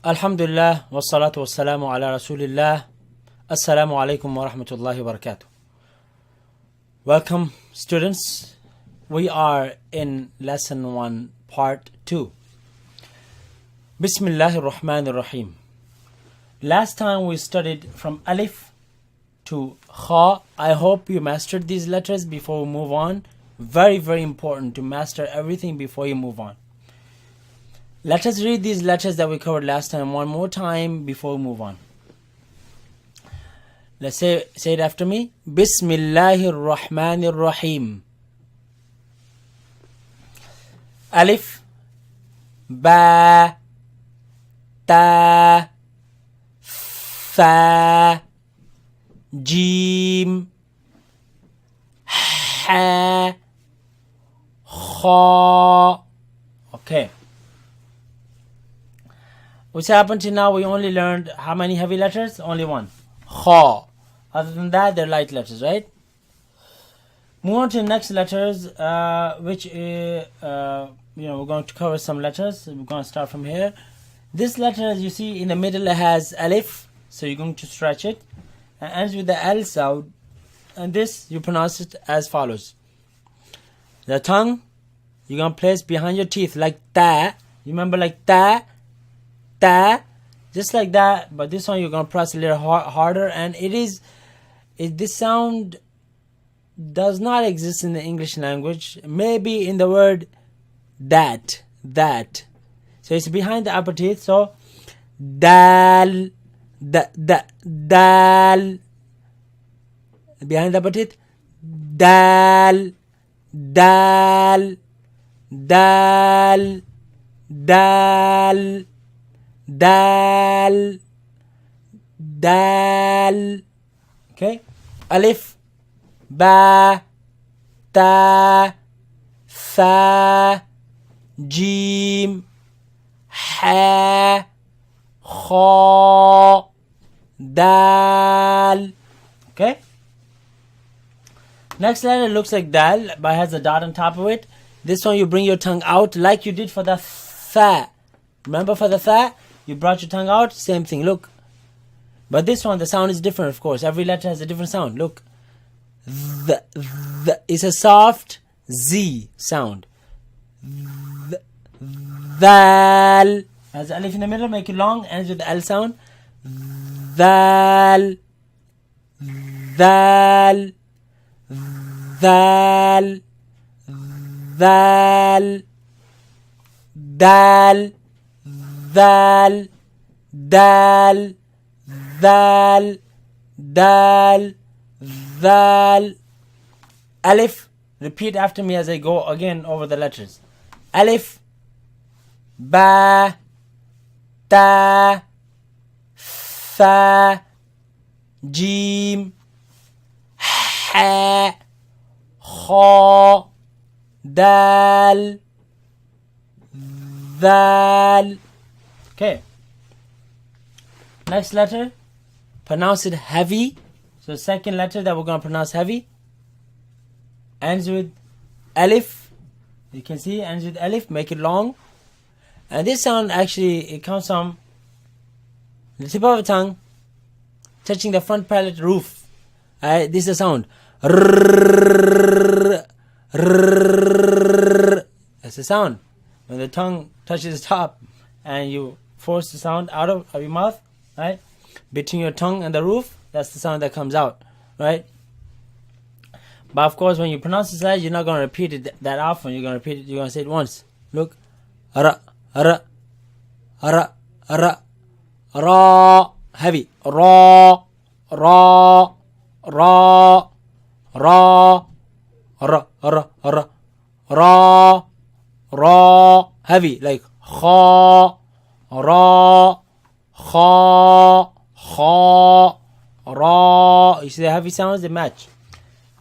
Alhamdulillah, wassalatu wassalamu ala rasulillah. Assalamu alaikum wa rahmatullahi wa barakatuh. Welcome, students. We are in lesson 1, part 2. Bismillahir Rahmanir Rahim. Last time we studied from Alif to Kha. I hope you mastered these letters before we move on. Very, very important to master everything before you move on. Let us read these letters that we covered last time one more time before we move on. Let's say it after me. Bismillahir Rahmanir Rahim. Alif, Ba, Ta, Fa, Jim, Ha, Kha. Okay. What's happened till now? We only learned how many heavy letters? Only one. Kha. Other than that, they're light letters, right? Move on to the next letters, which we're going to cover some letters. We're going to start from here. This letter, as you see, in the middle it has alif, so you're going to stretch it, and ends with the L sound. And this, you pronounce it as follows. The tongue, you're going to place behind your teeth like ta. You remember like ta? Ta, just like that, but this one you're going to press a little harder, and this sound does not exist in the English language, maybe in the word that, so it's behind the upper teeth, so dal, dal, behind the upper teeth, dal, dal, dal, dal, dal, dal. Okay. Alif, Ba, Ta, Tha, Jim, Ha, Kha, Dal. Okay. Next letter looks like Dal, but has a dot on top of it. This one you bring your tongue out like you did for the Tha. Remember for the Tha? You brought your tongue out, same thing, look. But this one, the sound is different, of course. Every letter has a different sound, look. The is a soft Z sound. Dal. Has the alif in the middle, make it long, ends with the L sound. Dal. Dal. Dal. Dal. Dal. Dal, dal, dal, dal, dal. Alif, repeat after me as I go again over the letters. Alif, Ba, Ta, Tha, Jim, Ha, Kha, Dal, Dal. Okay. Next letter, pronounce it heavy. So second letter that we're going to pronounce heavy ends with alif. You can see ends with alif. Make it long. And this sound actually, it comes from the tip of the tongue touching the front palate roof. This is the sound. That's the sound. When the tongue touches the top and you force the sound out of your mouth, right? Between your tongue and the roof, that's the sound that comes out, right? But of course, when you pronounce this letter, you're not going to repeat it that often. You're going to repeat it. You're going to say it once. Look, ra, ra, ra, ra, ra, heavy, ra, ra, ra, ra, ra, ra, ra, ra, ra, heavy, like kha, ra, kha, kha, ra. You see the heavy sounds, they match.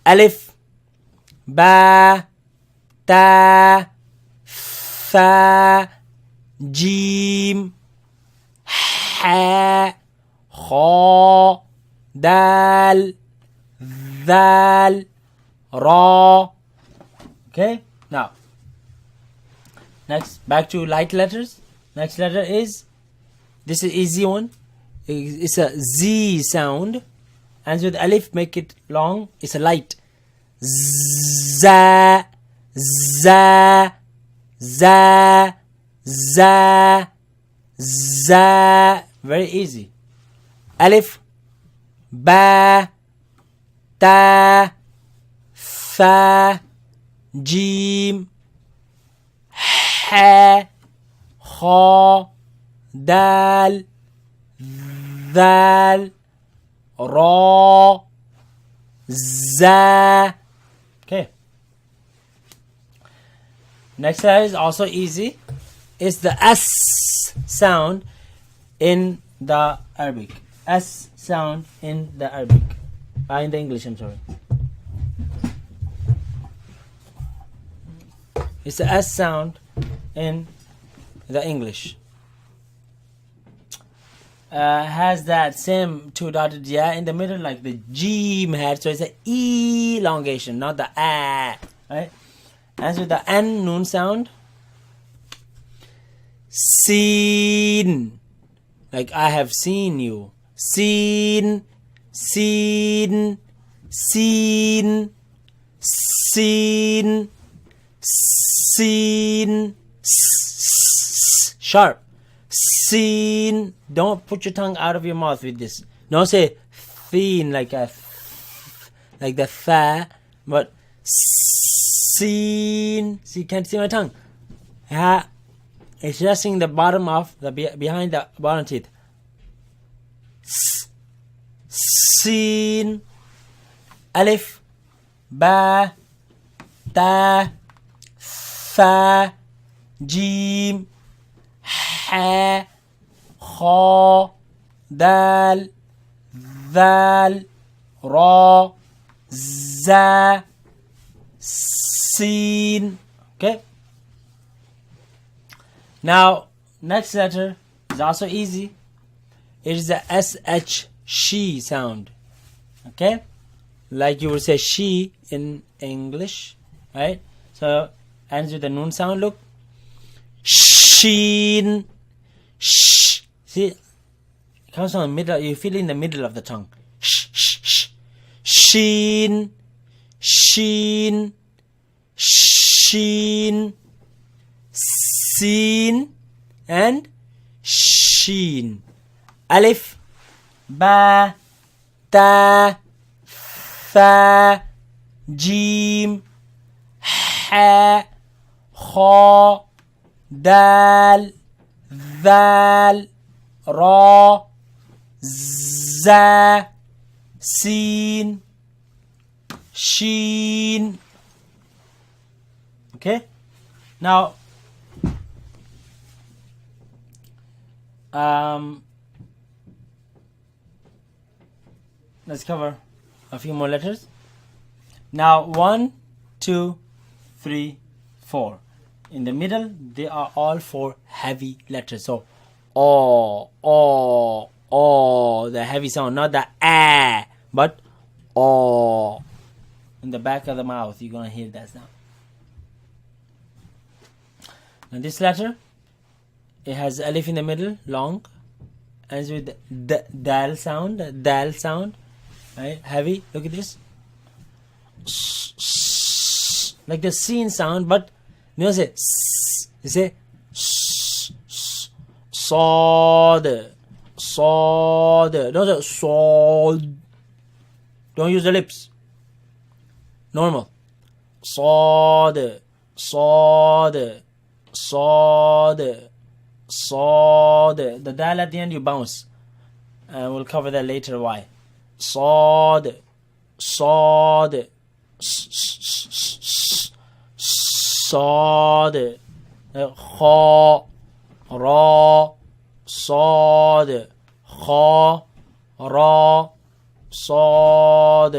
Alif, Ba, Ta, Tha, Jim, Ha, Kha, Dal, Dal, Ra. Okay, now next back to light letters. Next letter is This is easy one. It's a Z sound. And with alif, make it long. It's a light. Za, za, za, za, za. Very easy. Alif, ba, ta, fa, jim, ha, kha, dal, ذال را za. Okay. Next letter is also easy. It's the S sound in the Arabic. S sound in the Arabic. In the English, I'm sorry. It's the S sound in the English. Has that same two dotted yeah in the middle like the Jim had, so it's an elongation, not the a, right? As with the N noon sound, seen, like I have seen you, seen, seen, seen, seen, seen, sharp. Seen. Don't put your tongue out of your mouth with this. Don't say thin like the fa, but seen. See, can't see my tongue. It's resting the bottom of the behind the bottom teeth. Seen. Alif, ba, ta, fa, jim, ha, kha, dal, ذال, ra, za, sin. Okay. Now, next letter is also easy. It is the sh, she sound. Okay, like you would say she in English, right? So ends with the noon sound. Look, sheen, sh. See, it comes from the middle. You feel it in the middle of the tongue. Sh, sh, sh. Sheen, sheen, sheen, seen, and sheen. Alif, ba, ta, fa, jim, ha, kha, dal, ذال, ra, za, sin, sheen. Okay. Now, let's cover a few more letters. Now, 1, 2, 3, 4. In the middle, they are all 4 heavy letters. So, o, the heavy sound, not the a, but o. In the back of the mouth, you're gonna hear that sound. Now, this letter, it has alif in the middle, long, ends with the dal sound, right? Heavy. Look at this, like the seen sound, but you don't say you say sod. Don't say sod. Don't use the lips. Normal. Sod. The dal at the end you bounce. We'll cover that later why. Sod. Sod. Kha, ra, sod, kha, ra, sod.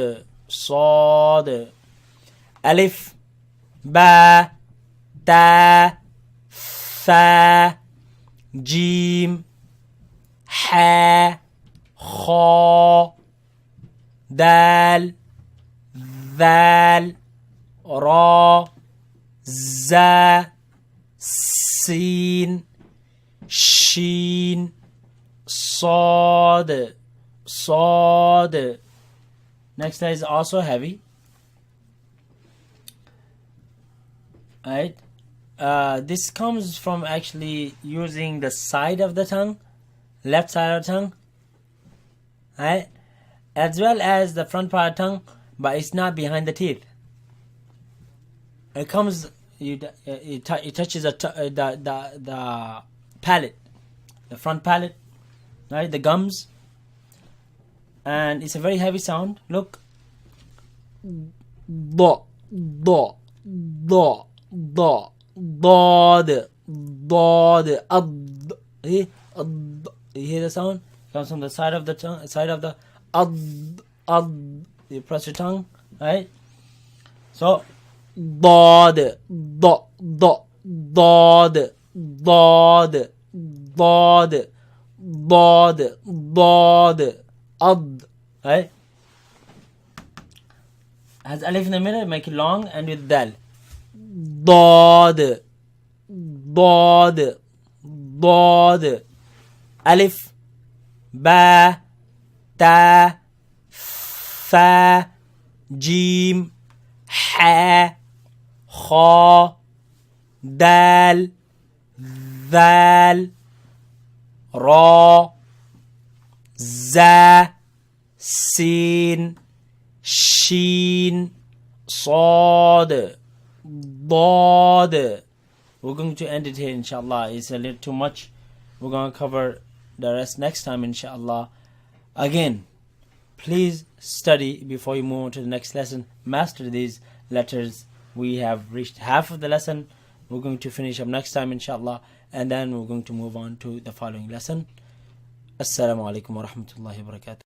Alif, ba, ta, fa, jim, ha, kha, dal, ذال, ra, za, sin, sheen, Sad. Sad. Next letter is also heavy. Right? This comes from actually using the side of the tongue, left side of the tongue, right? As well as the front part of the tongue, but it's not behind the teeth. It comes, it touches the palate, the front palate, right? The gums, and it's a very heavy sound. Look, do, do, do, do. Dod, dod, ad. You hear the sound? It comes from the side of the tongue, side of the ad. You press your tongue, right? So, dod, do, do, dod, dod, dod, dod, dod, ad, right? Has alif in the middle, make it long, and with dal. ضاد ضاد ضاد ألف با تا ثا جيم حا خا دال ذال را زا سين شين صاد ضاد. We're going to end it here, inshallah. It's a little too much. We're going to cover the rest next time, inshallah. Again, please study before you move on to the next lesson. Master these letters. We have reached half of the lesson. We're going to finish up next time, inshallah. And then we're going to move on to the following lesson. Assalamu alaikum wa rahmatullahi wa barakatuh.